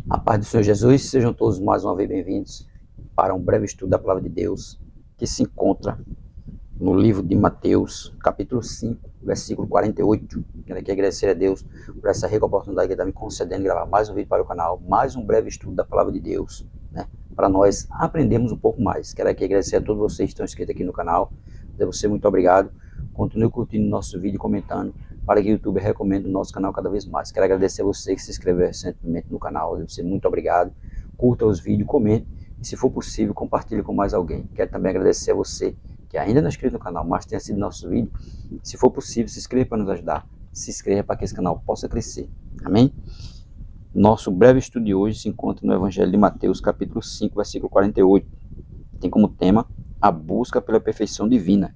A paz do Senhor Jesus, sejam todos mais uma vez bem-vindos para um breve estudo da Palavra de Deus, que se encontra no livro de Mateus, capítulo 5, versículo 48. Quero aqui agradecer a Deus por essa rica oportunidade que Ele está me concedendo de gravar mais um vídeo para o canal, mais um breve estudo da Palavra de Deus, para nós aprendermos um pouco mais. Quero aqui agradecer a todos vocês que estão inscritos aqui no canal, dizer a você muito obrigado. Continue curtindo nosso vídeo e comentando, para que o YouTube recomende o nosso canal cada vez mais. Quero agradecer a você que se inscreveu recentemente no canal, você muito obrigado. Curta os vídeos, comente e, se for possível, compartilhe com mais alguém. Quero também agradecer a você que ainda não é inscrito no canal, mas tenha sido nosso vídeo. Se for possível, se inscreva para nos ajudar. Se inscreva para que esse canal possa crescer. Amém? Nosso breve estudo de hoje se encontra no Evangelho de Mateus, capítulo 5, versículo 48. Tem como tema a busca pela perfeição divina.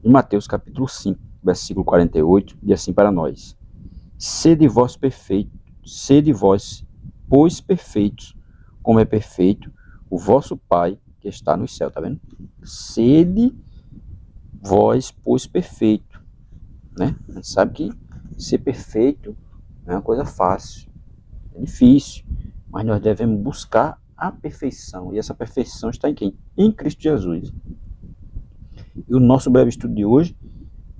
Em Mateus, capítulo 5, versículo 48, diz assim para nós: Sede vós perfeitos, sede vós, pois perfeitos, como é perfeito o vosso Pai que está no céu. Tá vendo? Sede vós, pois perfeito, né? A gente sabe que ser perfeito não é uma coisa fácil, é difícil, mas nós devemos buscar a perfeição, e essa perfeição está em quem? Em Cristo Jesus. E o nosso breve estudo de hoje,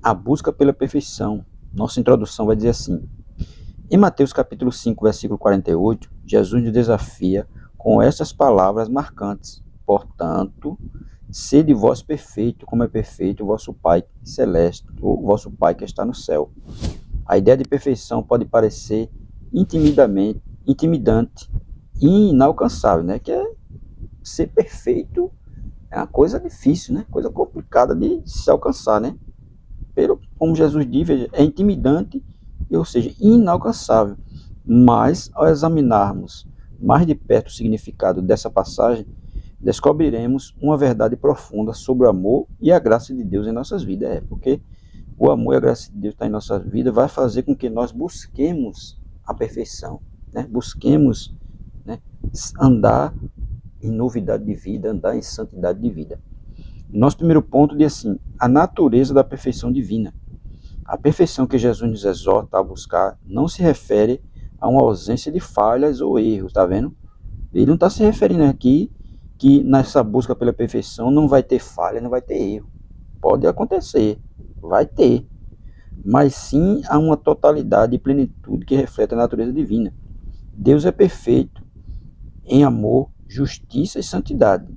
a busca pela perfeição. Nossa introdução vai dizer assim: em Mateus capítulo 5, versículo 48, Jesus nos desafia com essas palavras marcantes: portanto, sede vós perfeito, como é perfeito o vosso Pai celeste, o vosso Pai que está no céu. A ideia de perfeição pode parecer intimidante e inalcançável, né? Que é ser perfeito é uma coisa difícil, né? Coisa complicada de se alcançar, né? Como Jesus diz, é intimidante, ou seja, inalcançável. Mas, ao examinarmos mais de perto o significado dessa passagem, descobriremos uma verdade profunda sobre o amor e a graça de Deus em nossas vidas. Porque o amor e a graça de Deus está em nossas vidas, vai fazer com que nós busquemos a perfeição, né? Busquemos, né, andar em novidade de vida, andar em santidade de vida. Nosso primeiro ponto diz assim: a natureza da perfeição divina. A perfeição que Jesus nos exorta a buscar não se refere a uma ausência de falhas ou erros, tá vendo? Ele não está se referindo aqui que nessa busca pela perfeição não vai ter falha, não vai ter erro. Pode acontecer, vai ter, mas sim a uma totalidade e plenitude que reflete a natureza divina. Deus é perfeito em amor, justiça e santidade.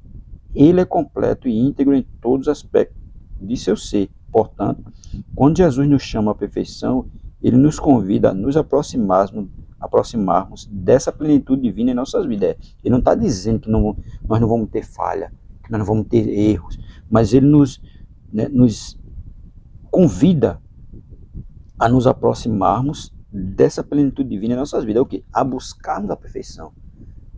Ele é completo e íntegro em todos os aspectos de seu ser. Portanto, quando Jesus nos chama à perfeição, ele nos convida a nos aproximarmos dessa plenitude divina em nossas vidas. Ele não está dizendo que nós não vamos ter falha, que nós não vamos ter erros, mas ele nos convida a nos aproximarmos dessa plenitude divina em nossas vidas. É o quê? A buscarmos a perfeição.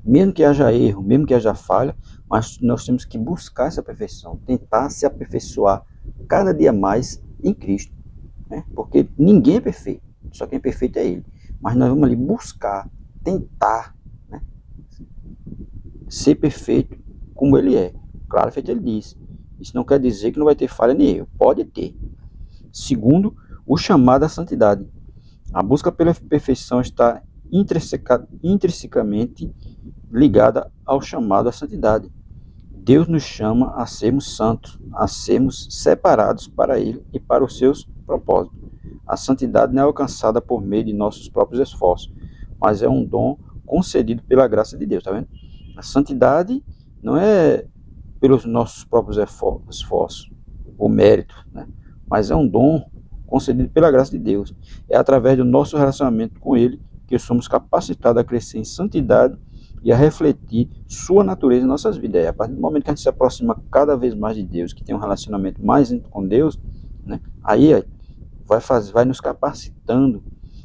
Mesmo que haja erro, mesmo que haja falha, mas nós temos que buscar essa perfeição, tentar se aperfeiçoar cada dia mais em Cristo, né? Porque ninguém é perfeito, só quem é perfeito é Ele. Mas nós vamos ali buscar, tentar, né, ser perfeito como Ele é. Claro, feito Ele disse. Isso não quer dizer que não vai ter falha nem erro, pode ter. Segundo, o chamado à santidade. A busca pela perfeição está intrinsecamente ligada ao chamado à santidade. Deus nos chama a sermos santos, a sermos separados para Ele e para os seus propósitos. A santidade não é alcançada por meio de nossos próprios esforços, mas é um dom concedido pela graça de Deus, tá vendo? A santidade não é pelos nossos próprios esforços ou mérito, né? Mas é um dom concedido pela graça de Deus. É através do nosso relacionamento com Ele que somos capacitados a crescer em santidade e a refletir sua natureza em nossas vidas. A partir do momento que a gente se aproxima cada vez mais de Deus, que tem um relacionamento mais íntimo com Deus, né, aí vai nos capacitando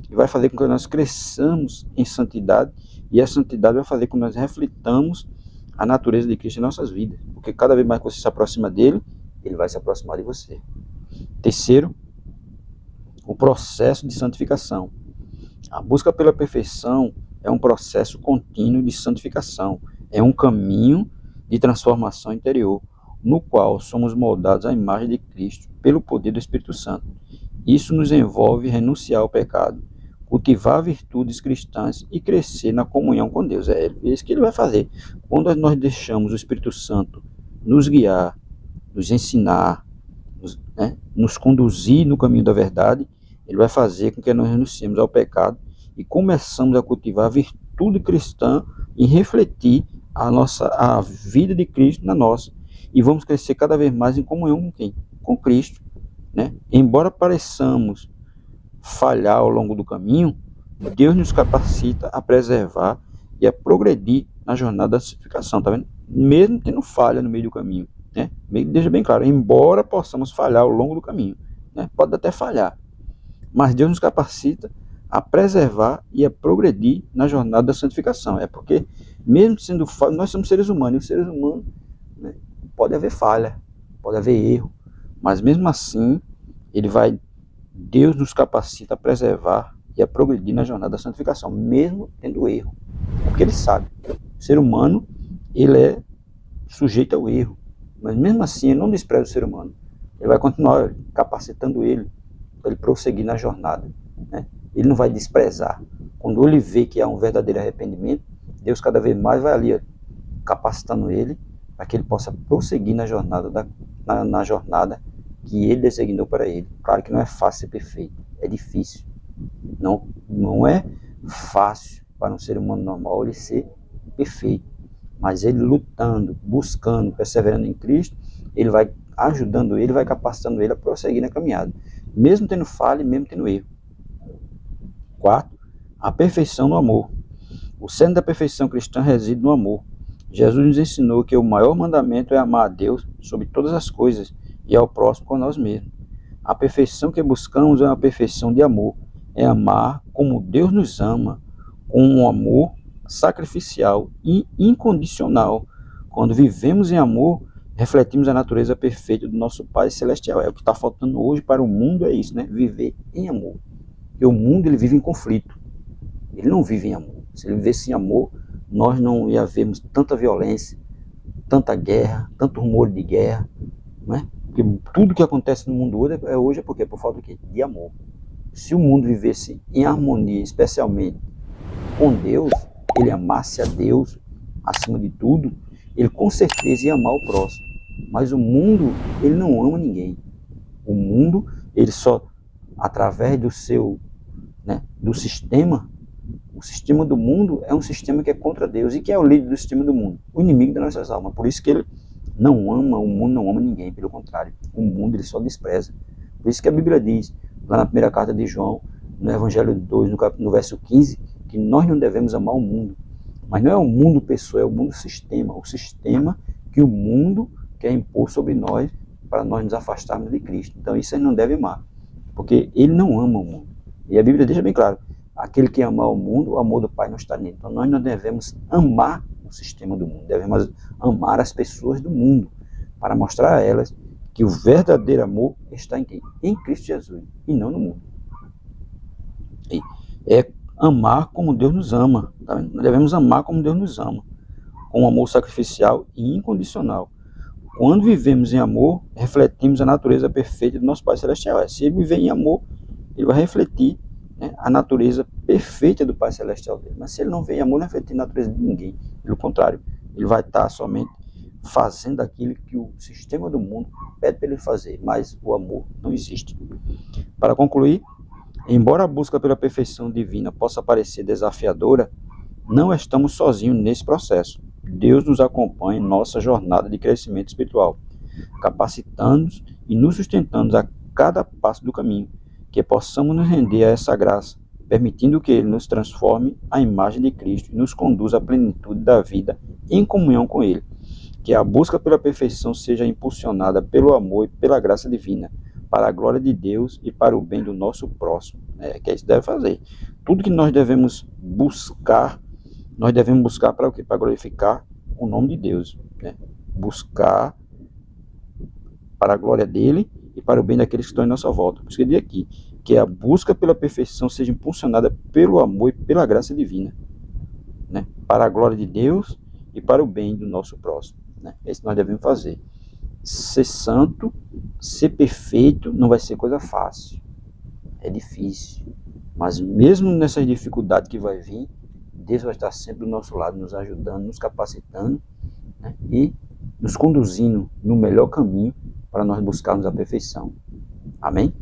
e vai fazer com que nós cresçamos em santidade, e a santidade vai fazer com que nós reflitamos a natureza de Cristo em nossas vidas, porque cada vez mais que você se aproxima dele, ele vai se aproximar de você. Terceiro, o processo de santificação. A busca pela perfeição é um processo contínuo de santificação, é um caminho de transformação interior, no qual somos moldados à imagem de Cristo pelo poder do Espírito Santo. Isso nos envolve renunciar ao pecado, cultivar virtudes cristãs e crescer na comunhão com Deus. É isso que ele vai fazer. Quando nós deixamos o Espírito Santo nos guiar, nos ensinar, nos conduzir no caminho da verdade, ele vai fazer com que nós renunciemos ao pecado e começamos a cultivar a virtude cristã e refletir a vida de Cristo na nossa. E vamos crescer cada vez mais em comunhão com quem? Com Cristo. Embora pareçamos falhar ao longo do caminho, Deus nos capacita a preservar e a progredir na jornada da santificação, tá vendo? Mesmo tendo falha no meio do caminho, Deixa bem claro, embora possamos falhar ao longo do caminho, pode até falhar, mas Deus nos capacita a preservar e a progredir na jornada da santificação. É porque, mesmo sendo falha, nós somos seres humanos, e os seres humanos, pode haver falha, pode haver erro, mas mesmo assim, Deus nos capacita a preservar e a progredir na jornada da santificação, mesmo tendo erro. Porque ele sabe, o ser humano, ele é sujeito ao erro, mas mesmo assim ele não despreza o ser humano. Ele vai continuar capacitando ele para ele prosseguir na jornada. Ele não vai desprezar. Quando ele vê que há um verdadeiro arrependimento, Deus cada vez mais vai ali, capacitando ele para que ele possa prosseguir na jornada, na jornada que ele designou para ele. Claro que não é fácil ser perfeito, é difícil. Não é fácil para um ser humano normal ele ser perfeito, mas ele lutando, buscando, perseverando em Cristo, ele vai ajudando ele, vai capacitando ele a prosseguir na caminhada, mesmo tendo falha e mesmo tendo erro. 4. A perfeição no amor. O centro da perfeição cristã reside no amor. Jesus nos ensinou que o maior mandamento é amar a Deus sobre todas as coisas e ao próximo com nós mesmos. A perfeição que buscamos é uma perfeição de amor. É amar como Deus nos ama, com um amor sacrificial e incondicional. Quando vivemos em amor, refletimos a natureza perfeita do nosso Pai Celestial. É o que está faltando hoje para o mundo, é isso, viver em amor. Porque o mundo ele vive em conflito, ele não vive em amor. Se ele vivesse em amor, nós não ia vermos tanta violência, tanta guerra, tanto rumor de guerra, Porque tudo que acontece no mundo hoje é porque? Por falta de amor. Se o mundo vivesse em harmonia, especialmente com Deus, ele amasse a Deus acima de tudo, ele com certeza ia amar o próximo. Mas o mundo, ele não ama ninguém. O mundo, ele só, através do seu, do sistema, o sistema do mundo é um sistema que é contra Deus. E que é o líder do sistema do mundo? O inimigo das nossas almas. Por isso que ele não ama, o mundo não ama ninguém, pelo contrário. O mundo ele só despreza. Por isso que a Bíblia diz, lá na primeira carta de João, no Evangelho 2, no verso 15, que nós não devemos amar o mundo. Mas não é o mundo pessoa, é o mundo sistema. O sistema que o mundo quer impor sobre nós para nós nos afastarmos de Cristo. Então isso a gente não deve amar, porque ele não ama o mundo. E a Bíblia deixa bem claro, aquele que ama o mundo, o amor do Pai não está nele. Então nós não devemos amar o sistema do mundo, devemos amar as pessoas do mundo, para mostrar a elas que o verdadeiro amor está em quem? Em Cristo Jesus, e não no mundo. E é amar como Deus nos ama, tá vendo? Nós devemos amar como Deus nos ama, com um amor sacrificial e incondicional. Quando vivemos em amor, refletimos a natureza perfeita do nosso Pai Celestial. Se ele viver em amor, ele vai refletir a natureza perfeita do Pai Celestial dele. Mas se ele não viver em amor, não vai refletir a natureza de ninguém. Pelo contrário, ele vai estar somente fazendo aquilo que o sistema do mundo pede para ele fazer. Mas o amor não existe. Para concluir, embora a busca pela perfeição divina possa parecer desafiadora, não estamos sozinhos nesse processo. Deus nos acompanha em nossa jornada de crescimento espiritual, capacitando-nos e nos sustentando a cada passo do caminho, que possamos nos render a essa graça, permitindo que Ele nos transforme à imagem de Cristo e nos conduza à plenitude da vida em comunhão com Ele. Que a busca pela perfeição seja impulsionada pelo amor e pela graça divina, para a glória de Deus e para o bem do nosso próximo. Que é isso que deve fazer. Tudo que nós devemos buscar para o quê? Para glorificar o nome de Deus. Buscar para a glória dele e para o bem daqueles que estão em nossa volta. Por isso que eu digo aqui, que a busca pela perfeição seja impulsionada pelo amor e pela graça divina, para a glória de Deus e para o bem do nosso próximo. É isso que nós devemos fazer. Ser santo, ser perfeito, não vai ser coisa fácil. É difícil. Mas mesmo nessas dificuldades que vai vir, Deus vai estar sempre do nosso lado, nos ajudando, nos capacitando, né? E nos conduzindo no melhor caminho para nós buscarmos a perfeição. Amém?